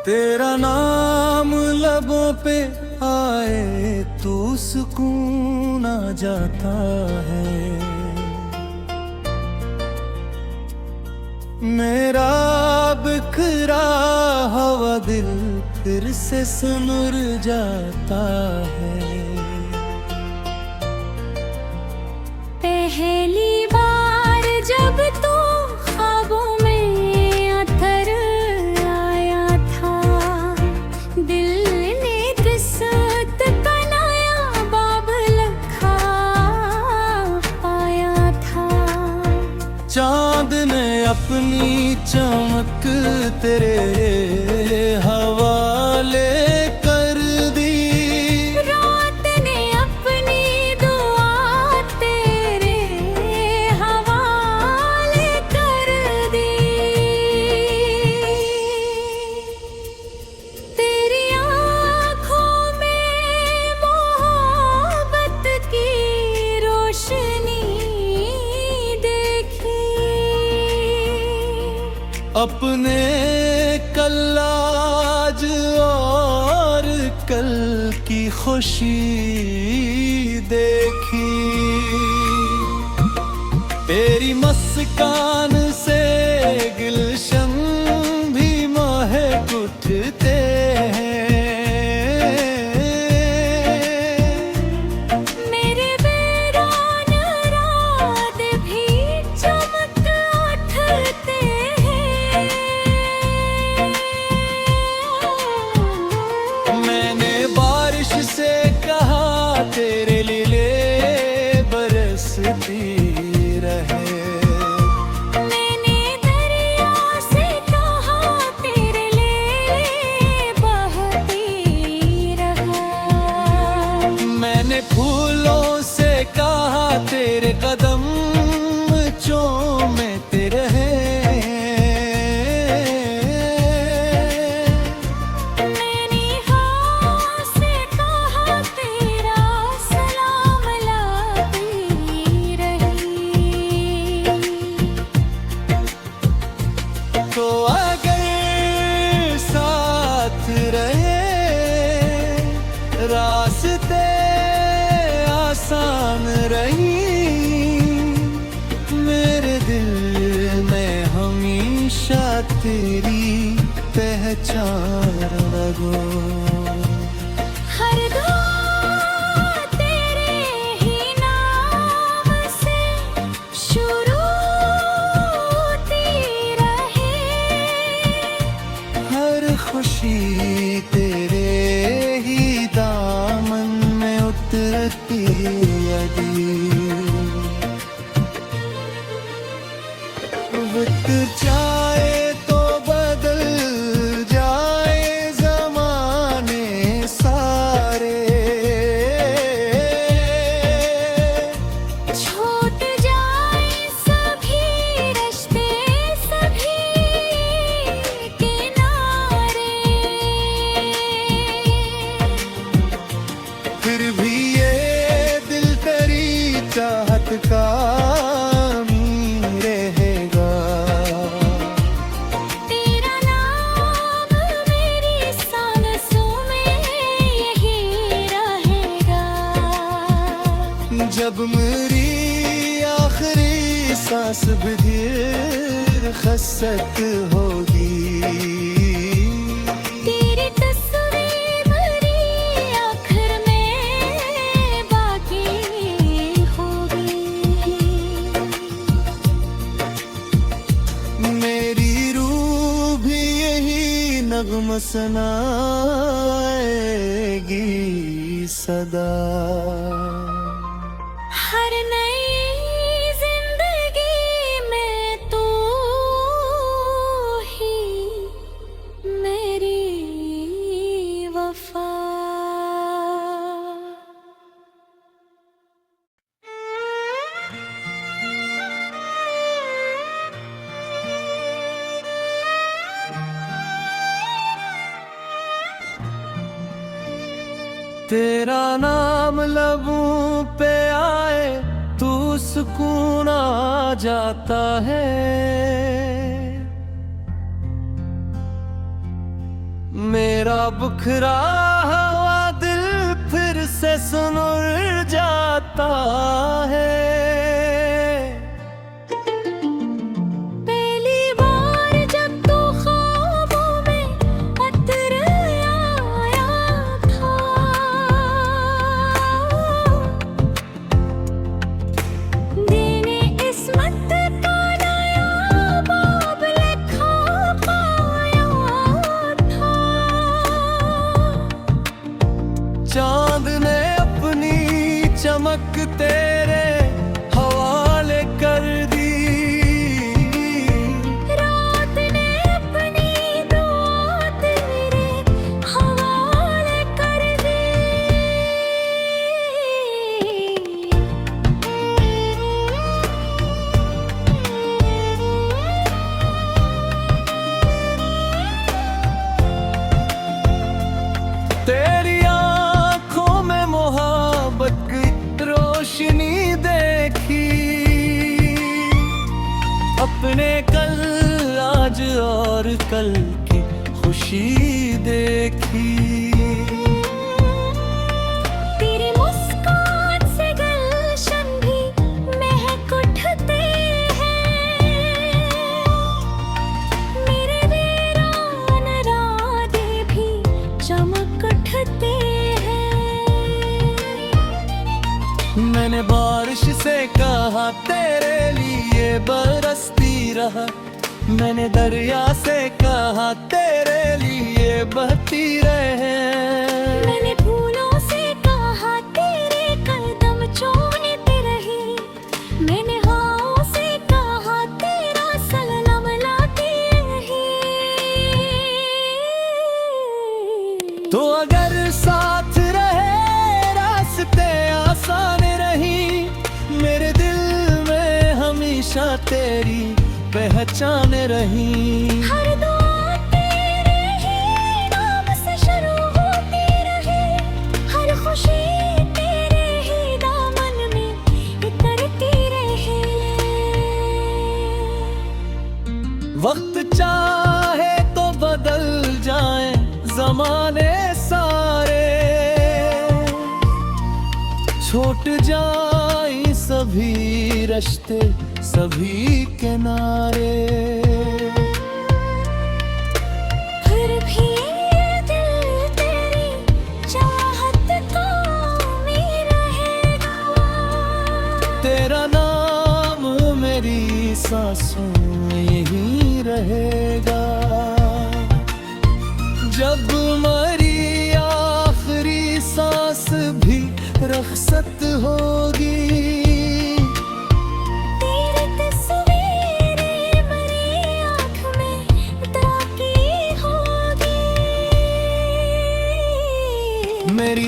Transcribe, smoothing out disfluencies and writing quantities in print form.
तेरा नाम लबों पे आए तो सुकून आ जाता है। मेरा बिखरा हुआ दिल फिर से सुनुर जाता है। पहली बार जब तू ख्वाबों में अथर आया था, दिल ने किस्मत का नया बाब लिखा पाया था। चांद ने अपनी चमक तेरे हवाले कर दी, रात ने अपनी दुआ तेरे हवाले कर दी। तेरी आँखों में मोहब्बत की रोशनी देखी, अपने कल आज और कल की खुशी देखी। तेरी मुस्कान से गुलशन भी महक उठते हैं। मेरे वीरान रात भी चमक उठते हैं। मैंने बारिश से कहा तेरे लीले बरसती रहे। मैंने दरिया से कहा तेरे लिए बहती रहा। मैंने फूलों से कहा तेरे कदम चूमते रहे। मैंने हाँ से कहा तेरा सलाम लाती रही। तो अगर साथ रहे रास्ते आसान रही, मेरे दिल में हमेशा तेरी पहचान लगो। हर दुआ तेरे ही नाम से शुरू होती रहे। हर खुशी तेरे ही दामन में उतरती यदि वक्त जाए तो बदल जाए जमाने सारे। छूट जाए सभी रिश्ते सभी किनारे, फिर भी ये दिल तेरी चाहत का अमीर रहेगा। तेरा नाम मेरी सांसों में यही रहेगा। जब मेरी आखिरी सांस भी धीर खसत होगी, तेरी तस्वीर मेरी आखिर में बाकी होगी। मेरी रूह भी यही नगमा सुनाएगी सदा। हर नई जिंदगी में तू ही मेरी वफा। तेरा नाम लबों पे आए तो सुकून आ जाता है। मेरा बुखरा हुआ दिल फिर से सुनुर जाता है। पहली बार जब तू ख्वाबों में अतर आया था, देने इस्मत का नया बाब लिखा पाया था। चांद ने अपनी चमक तेरे हवाले कर दी, रात ने अपनी दुआ तेरे हवाले कर दी। तेरी आंखों में मोहब्बत की रोशनी देखी, अपने कल आज और कल की खुशी देखी। तेरी मुस्कान से गुलशन भी महक उठते हैं, मेरे वीरान राधे भी चमक उठते हैं। मैंने बारिश से कहा तेरे लिए बरसती रहा, मैंने दरिया से कहा तेरे लिए बहती रहे। मैंने फूलों से कहा तेरे कदम चूमती रही, मैंने हवाओं से कहा तेरा सलाम लाती रही। तो अगर साथ रहे रास्ते आसान रही, मेरे दिल में हमेशा तेरी पहचान रही। हर दुआ तेरे ही नाम से शुरू होती रही, हर खुशी तेरे ही दामन में उतरती रही। वक्त चाहे तो बदल जाए जमाने सारे, छूट जाए सभी रिश्ते सभी किनारे। फिर भी ये दिल तेरी चाहत का में रहेगा, तेरा नाम मेरी सांसों में यही रहेगा। जब मरी आखिरी सांस भी रखसत होगी, तेरी तस्वीरें मेरी आँख में ताकी होगी। मेरी